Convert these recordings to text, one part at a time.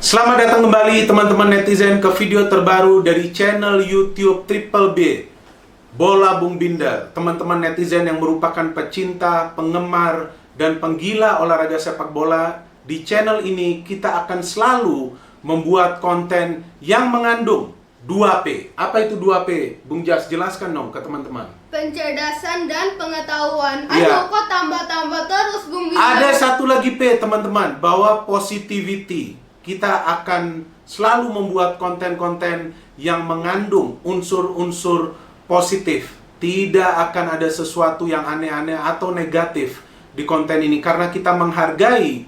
Selamat datang kembali teman-teman netizen ke video terbaru dari channel YouTube Triple B, Bola Bung Binder. Teman-teman netizen yang merupakan pecinta, penggemar, dan penggila olahraga sepak bola, di channel ini kita akan selalu membuat konten yang mengandung 2P. Apa itu 2P? Bung Jas, jelaskan dong ke teman-teman. Pencerdasan dan pengetahuan. Ayo Ya. kok tambah-tambah terus Bung Binder. Ada satu lagi P, teman-teman, bahwa positivity. Kita akan selalu membuat konten-konten yang mengandung unsur-unsur positif. Tidak akan ada sesuatu yang aneh-aneh atau negatif di konten ini, karena kita menghargai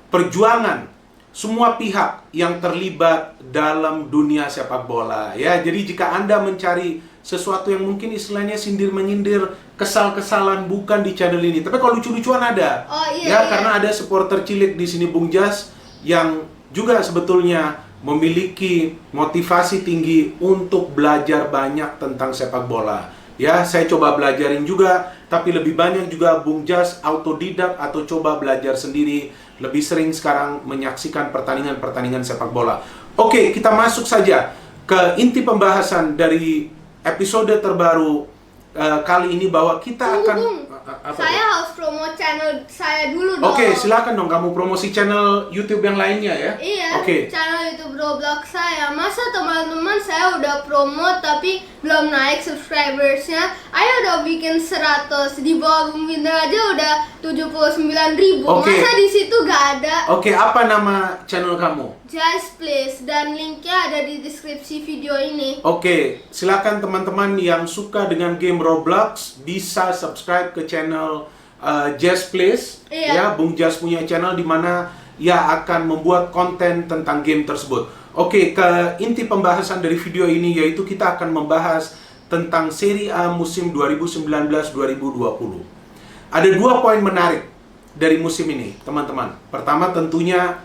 perjuangan semua pihak yang terlibat dalam dunia sepak bola. Ya, jadi jika Anda mencari sesuatu yang mungkin istilahnya sindir-menyindir, kesal-kesalan, bukan di channel ini. Tapi kalau lucu-lucuan ada. Oh, iya, Ya, iya. karena ada supporter cilik di sini Bung Jas yang juga sebetulnya memiliki motivasi tinggi untuk belajar banyak tentang sepak bola. Ya, saya coba belajarin juga, tapi lebih banyak juga Bung Jas autodidak atau coba belajar sendiri. Lebih sering sekarang menyaksikan pertandingan-pertandingan sepak bola. Oke, kita masuk saja ke inti pembahasan dari episode terbaru kali ini, bahwa kita akan... Bung, Apa saya itu? harus promo channel saya dulu dong. Oke, silakan dong kamu promosi channel YouTube yang lainnya ya. Iya, Oke. channel YouTube Roblox saya. Masa teman-teman saya udah promo tapi belum naik subscribersnya. Ayo udah bikin 100. Di bawah Bung Binder aja udah 79.000. Oke. Masa di situ gak ada? Oke, apa nama channel kamu? Just please, dan linknya ada di deskripsi video ini. Oke, silakan teman-teman yang suka dengan game Roblox bisa subscribe ke channel Jazz Plays. Iya. Ya, Bung Jazz punya channel di mana ia akan membuat konten tentang game tersebut. Oke, ke inti pembahasan dari video ini, yaitu kita akan membahas tentang Serie A musim 2019-2020. Ada 2 poin menarik dari musim ini, teman-teman. Pertama, tentunya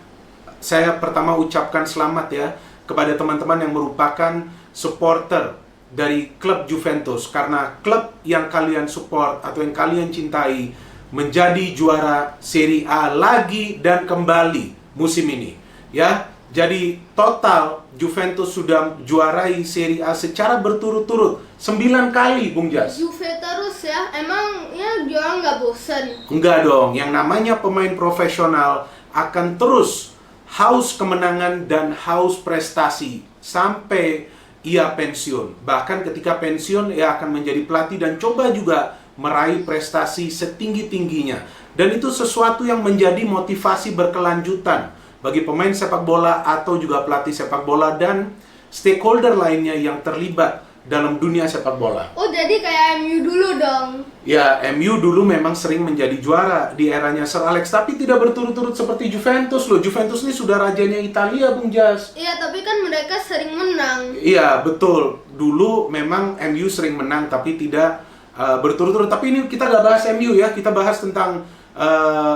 saya pertama ucapkan selamat ya kepada teman-teman yang merupakan supporter dari klub Juventus, karena klub yang kalian support atau yang kalian cintai menjadi juara Serie A lagi dan kembali musim ini ya. Jadi total Juventus sudah juarai Serie A secara berturut-turut 9 kali Bung Jas. Juve terus ya, emang ya juara nggak bosan? Enggak dong, yang namanya pemain profesional akan terus haus kemenangan dan haus prestasi sampai ia pensiun. Bahkan ketika pensiun, ia akan menjadi pelatih dan coba juga meraih prestasi setinggi-tingginya. Dan itu sesuatu yang menjadi motivasi berkelanjutan bagi pemain sepak bola atau juga pelatih sepak bola dan stakeholder lainnya yang terlibat dalam dunia sepak bola. Oh, jadi kayak MU dulu dong. Ya, MU dulu memang sering menjadi juara di eranya Sir Alex, tapi tidak berturut-turut seperti Juventus loh. Juventus ini sudah rajanya Italia, Bung Jas. Iya, tapi kan mereka sering menang. Iya, betul. Dulu memang MU sering menang, tapi tidak berturut-turut. Tapi ini kita nggak bahas MU ya, kita bahas tentang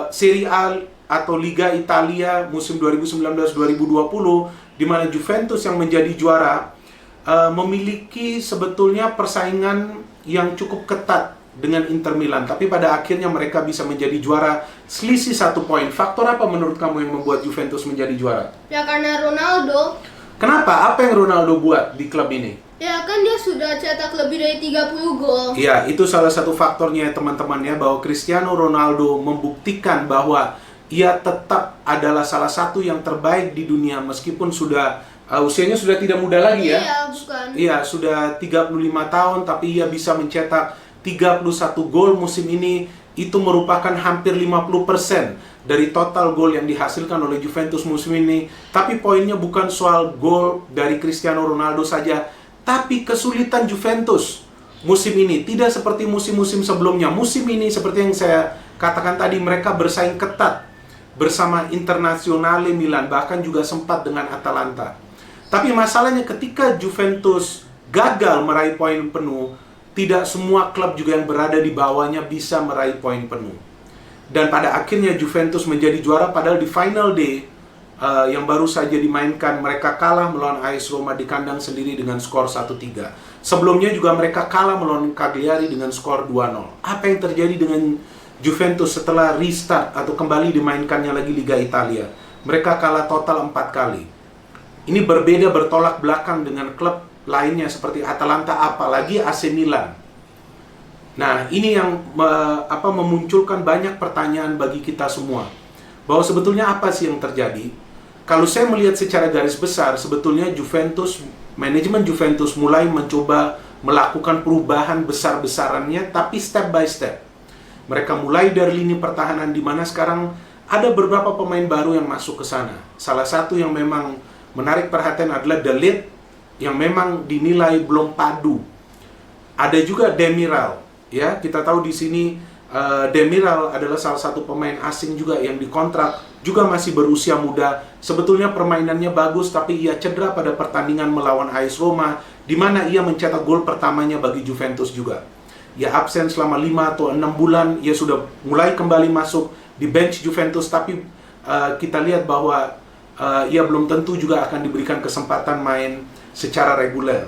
Serie A atau Liga Italia musim 2019-2020, di mana Juventus yang menjadi juara memiliki sebetulnya persaingan yang cukup ketat dengan Inter Milan, tapi pada akhirnya mereka bisa menjadi juara selisih 1 poin. Faktor apa menurut kamu yang membuat Juventus menjadi juara? Ya karena Ronaldo. Kenapa? Apa yang Ronaldo buat di klub ini? Ya kan dia sudah cetak lebih dari 30 gol. Iya, itu salah satu faktornya teman-teman ya, bahwa Cristiano Ronaldo membuktikan bahwa ia tetap adalah salah satu yang terbaik di dunia meskipun sudah usianya sudah tidak muda lagi ya. Iya, bukan. Iya, sudah 35 tahun, tapi ia bisa mencetak 31 gol musim ini. Itu merupakan hampir 50% dari total gol yang dihasilkan oleh Juventus musim ini. Tapi poinnya bukan soal gol dari Cristiano Ronaldo saja, tapi kesulitan Juventus musim ini tidak seperti musim-musim sebelumnya. Musim ini seperti yang saya katakan tadi, mereka bersaing ketat bersama Internazionale Milan, bahkan juga sempat dengan Atalanta. Tapi masalahnya ketika Juventus gagal meraih poin penuh, tidak semua klub juga yang berada di bawahnya bisa meraih poin penuh. Dan pada akhirnya Juventus menjadi juara, padahal di final day yang baru saja dimainkan, mereka kalah melawan AS Roma di kandang sendiri dengan skor 1-3. Sebelumnya juga mereka kalah melawan Cagliari dengan skor 2-0. Apa yang terjadi dengan Juventus setelah restart atau kembali dimainkannya lagi Liga Italia? Mereka kalah total 4 kali. Ini berbeda, bertolak belakang dengan klub lainnya seperti Atalanta, apalagi AC Milan. Nah, ini yang memunculkan banyak pertanyaan bagi kita semua. Bahwa sebetulnya apa sih yang terjadi? Kalau saya melihat secara garis besar, sebetulnya manajemen Juventus mulai mencoba melakukan perubahan besar-besarannya, tapi step by step. Mereka mulai dari lini pertahanan, di mana sekarang ada beberapa pemain baru yang masuk ke sana. Salah satu yang memang menarik perhatian adalah De Ligt, yang memang dinilai belum padu. Ada juga Demiral, ya, kita tahu di sini Demiral adalah salah satu pemain asing juga yang dikontrak, juga masih berusia muda. Sebetulnya permainannya bagus, tapi ia cedera pada pertandingan melawan AS Roma, di mana ia mencetak gol pertamanya bagi Juventus juga. Ia absen selama 5 atau 6 bulan, ia sudah mulai kembali masuk di bench Juventus, tapi kita lihat bahwa ia belum tentu juga akan diberikan kesempatan main secara reguler.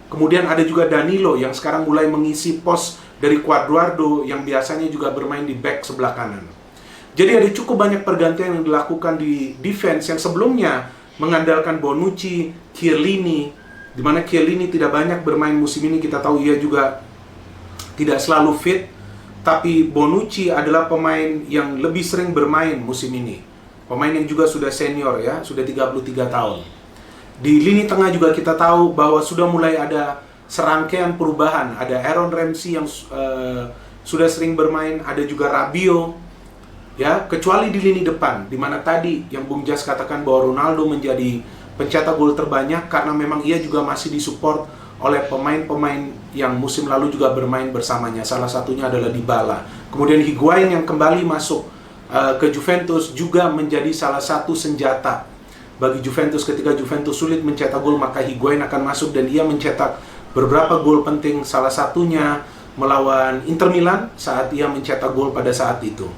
Kemudian ada juga Danilo yang sekarang mulai mengisi pos dari Cuadrado yang biasanya juga bermain di back sebelah kanan. Jadi ada cukup banyak pergantian yang dilakukan di defense yang sebelumnya mengandalkan Bonucci, Chiellini, di mana Chiellini tidak banyak bermain musim ini. Kita tahu ia juga tidak selalu fit, tapi Bonucci adalah pemain yang lebih sering bermain musim ini. Pemain yang juga sudah senior, ya, sudah 33 tahun. Di lini tengah juga kita tahu bahwa sudah mulai ada serangkaian perubahan. Ada Aaron Ramsey yang sudah sering bermain, ada juga Rabiot, ya, kecuali di lini depan, di mana tadi yang Bung Jas katakan bahwa Ronaldo menjadi pencetak gol terbanyak karena memang ia juga masih disupport oleh pemain-pemain yang musim lalu juga bermain bersamanya. Salah satunya adalah Dybala. Kemudian Higuain yang kembali masuk ke Juventus juga menjadi salah satu senjata bagi Juventus. Ketika Juventus sulit mencetak gol, maka Higuain akan masuk dan ia mencetak beberapa gol penting, salah satunya melawan Inter Milan saat ia mencetak gol pada saat itu.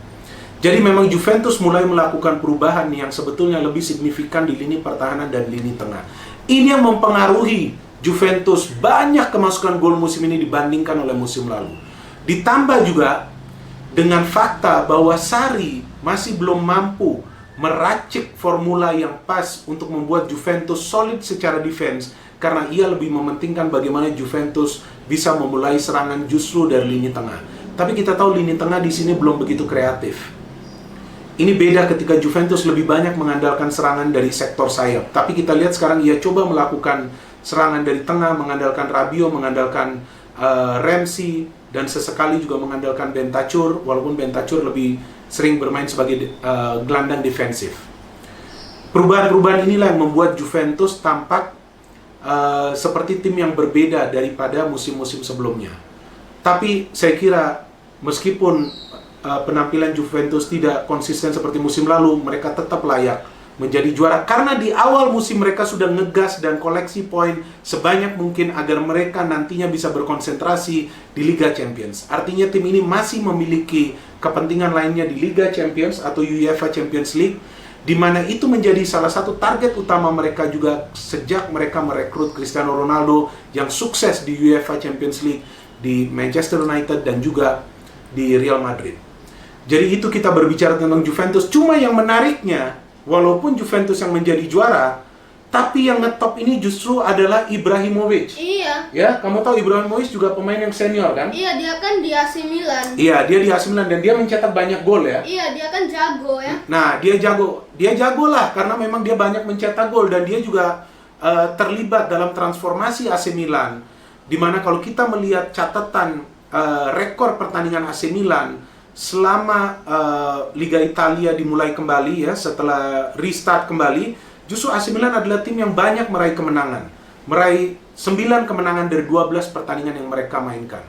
Jadi memang Juventus mulai melakukan perubahan yang sebetulnya lebih signifikan di lini pertahanan dan lini tengah. Ini yang mempengaruhi Juventus banyak kemasukan gol musim ini dibandingkan oleh musim lalu. Ditambah juga dengan fakta bahwa Sarri masih belum mampu meracik formula yang pas untuk membuat Juventus solid secara defense, karena ia lebih mementingkan bagaimana Juventus bisa memulai serangan justru dari lini tengah. Tapi kita tahu lini tengah di sini belum begitu kreatif. Ini beda ketika Juventus lebih banyak mengandalkan serangan dari sektor sayap. Tapi kita lihat sekarang ia coba melakukan serangan dari tengah, mengandalkan Rabiot, mengandalkan Ramsey, dan sesekali juga mengandalkan Bentancur, walaupun Bentancur lebih sering bermain sebagai gelandang defensif. Perubahan-perubahan inilah yang membuat Juventus tampak seperti tim yang berbeda daripada musim-musim sebelumnya. Tapi saya kira meskipun penampilan Juventus tidak konsisten seperti musim lalu, mereka tetap layak menjadi juara karena di awal musim mereka sudah ngegas dan koleksi poin sebanyak mungkin agar mereka nantinya bisa berkonsentrasi di Liga Champions. Artinya tim ini masih memiliki kepentingan lainnya di Liga Champions atau UEFA Champions League, di mana itu menjadi salah satu target utama mereka juga sejak mereka merekrut Cristiano Ronaldo yang sukses di UEFA Champions League, di Manchester United dan juga di Real Madrid. Jadi itu kita berbicara tentang Juventus. Cuma yang menariknya, walaupun Juventus yang menjadi juara, tapi yang ngetop ini justru adalah Ibrahimovic. Iya. Ya, kamu tahu Ibrahimovic juga pemain yang senior kan? Iya, dia kan di AC Milan. Iya, dia di AC Milan dan dia mencetak banyak gol ya. Iya, dia kan jago ya. Nah, dia jago lah karena memang dia banyak mencetak gol dan dia juga terlibat dalam transformasi AC Milan. Dimana kalau kita melihat catatan rekor pertandingan AC Milan selama Liga Italia dimulai kembali ya, setelah restart kembali, justru AC Milan adalah tim yang banyak meraih kemenangan. Meraih 9 kemenangan dari 12 pertandingan yang mereka mainkan.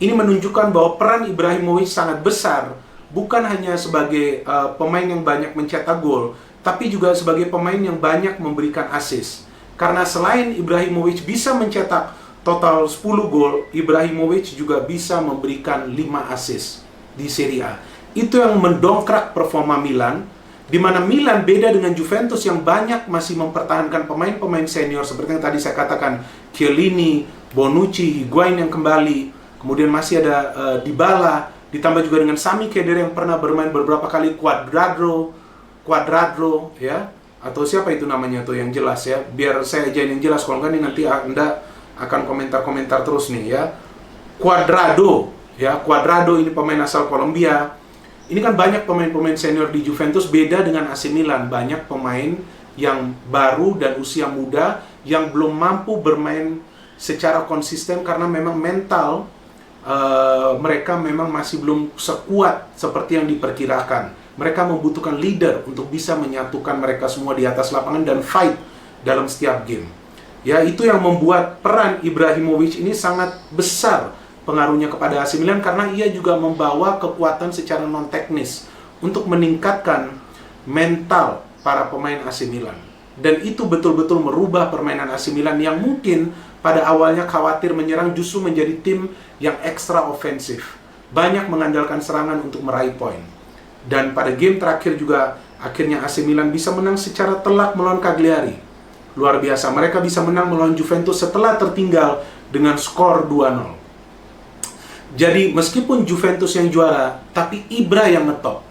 Ini menunjukkan bahwa peran Ibrahimovic sangat besar, bukan hanya sebagai pemain yang banyak mencetak gol, tapi juga sebagai pemain yang banyak memberikan assist. Karena selain Ibrahimovic bisa mencetak total 10 gol, Ibrahimovic juga bisa memberikan 5 assist di Serie A. Itu yang mendongkrak performa Milan, di mana Milan beda dengan Juventus yang banyak masih mempertahankan pemain-pemain senior seperti yang tadi saya katakan, Chiellini, Bonucci, Higuain yang kembali, kemudian masih ada Dybala, ditambah juga dengan Sami Khedira yang pernah bermain beberapa kali, Cuadrado ya, atau siapa itu namanya tuh yang jelas ya, biar saya ajain yang jelas, kalau enggak nih nanti Anda akan komentar-komentar terus nih ya. Cuadrado ya, Cuadrado ini pemain asal Kolombia. Ini kan banyak pemain-pemain senior di Juventus, beda dengan AC Milan, banyak pemain yang baru dan usia muda yang belum mampu bermain secara konsisten karena memang mental mereka memang masih belum sekuat seperti yang diperkirakan. Mereka membutuhkan leader untuk bisa menyatukan mereka semua di atas lapangan dan fight dalam setiap game. Ya, itu yang membuat peran Ibrahimovic ini sangat besar pengaruhnya kepada AC Milan, karena ia juga membawa kekuatan secara non-teknis untuk meningkatkan mental para pemain AC Milan. Dan itu betul-betul merubah permainan AC Milan yang mungkin pada awalnya khawatir menyerang justru menjadi tim yang ekstra ofensif. Banyak mengandalkan serangan untuk meraih poin. Dan pada game terakhir juga akhirnya AC Milan bisa menang secara telak melawan Cagliari. Luar biasa, mereka bisa menang melawan Juventus setelah tertinggal dengan skor 2-0. Jadi meskipun Juventus yang juara, tapi Ibra yang ngetop.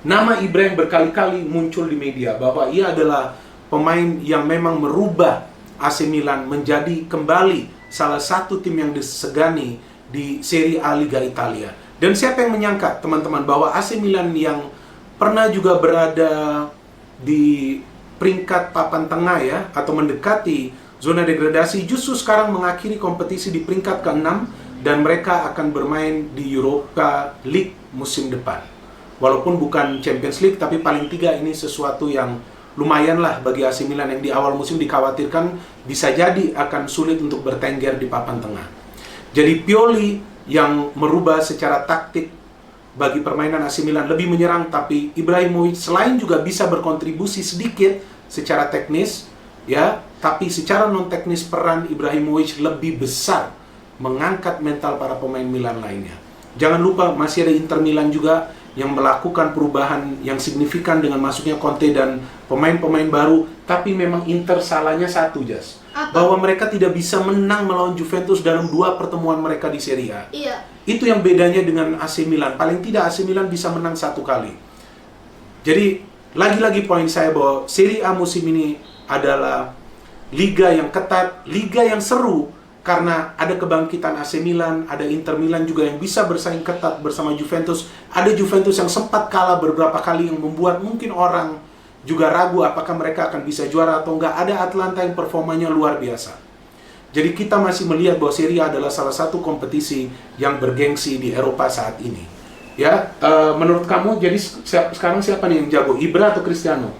Nama Ibra yang berkali-kali muncul di media bahwa ia adalah pemain yang memang merubah AC Milan menjadi kembali salah satu tim yang disegani di Serie A Liga Italia. Dan siapa yang menyangka, teman-teman, bahwa AC Milan yang pernah juga berada di peringkat papan tengah ya, atau mendekati zona degradasi, justru sekarang mengakhiri kompetisi di peringkat ke-6 dan mereka akan bermain di Europa League musim depan. Walaupun bukan Champions League, tapi paling tidak ini sesuatu yang lumayan lah bagi AC Milan yang di awal musim dikhawatirkan bisa jadi akan sulit untuk bertengger di papan tengah. Jadi Pioli yang merubah secara taktik bagi permainan AC Milan, lebih menyerang, tapi Ibrahimovic selain juga bisa berkontribusi sedikit secara teknis ya, tapi secara non teknis peran Ibrahimovic lebih besar mengangkat mental para pemain Milan lainnya. Jangan lupa masih ada Inter Milan juga yang melakukan perubahan yang signifikan dengan masuknya Conte dan pemain-pemain baru, tapi memang Inter salahnya satu, Jas. Bahwa mereka tidak bisa menang melawan Juventus dalam 2 pertemuan mereka di Serie A. Iya. Itu yang bedanya dengan AC Milan. Paling tidak AC Milan bisa menang 1 kali. Jadi, lagi-lagi poin saya bahwa Serie A musim ini adalah liga yang ketat, liga yang seru, karena ada kebangkitan AC Milan, ada Inter Milan juga yang bisa bersaing ketat bersama Juventus. Ada Juventus yang sempat kalah beberapa kali yang membuat mungkin orang juga ragu apakah mereka akan bisa juara atau enggak. Ada Atalanta yang performanya luar biasa. Jadi kita masih melihat bahwa Serie A adalah salah satu kompetisi yang bergengsi di Eropa saat ini. Ya, menurut kamu jadi sekarang siapa nih yang jago? Ibra atau Cristiano?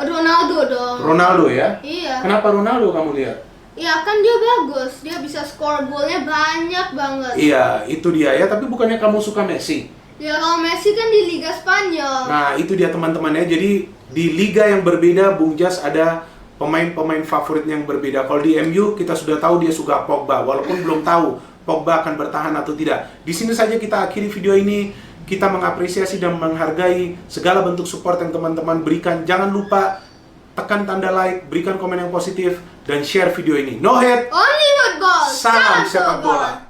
Ronaldo dong. Ronaldo ya? Iya. Kenapa Ronaldo kamu lihat? Ya kan dia bagus, dia bisa skor golnya banyak banget. Iya, itu dia ya. Tapi bukannya kamu suka Messi? Ya kalau Messi kan di Liga Spanyol. Nah, itu dia teman-teman ya. Jadi di liga yang berbeda, Bung Jas ada pemain-pemain favorit yang berbeda. Kalau di MU kita sudah tahu dia suka Pogba, walaupun belum tahu Pogba akan bertahan atau tidak. Di sini saja kita akhiri video ini. Kita mengapresiasi dan menghargai segala bentuk support yang teman-teman berikan. Jangan lupa tekan tanda like, berikan komen yang positif, dan share video ini. No hate, only football. salam sepak bola.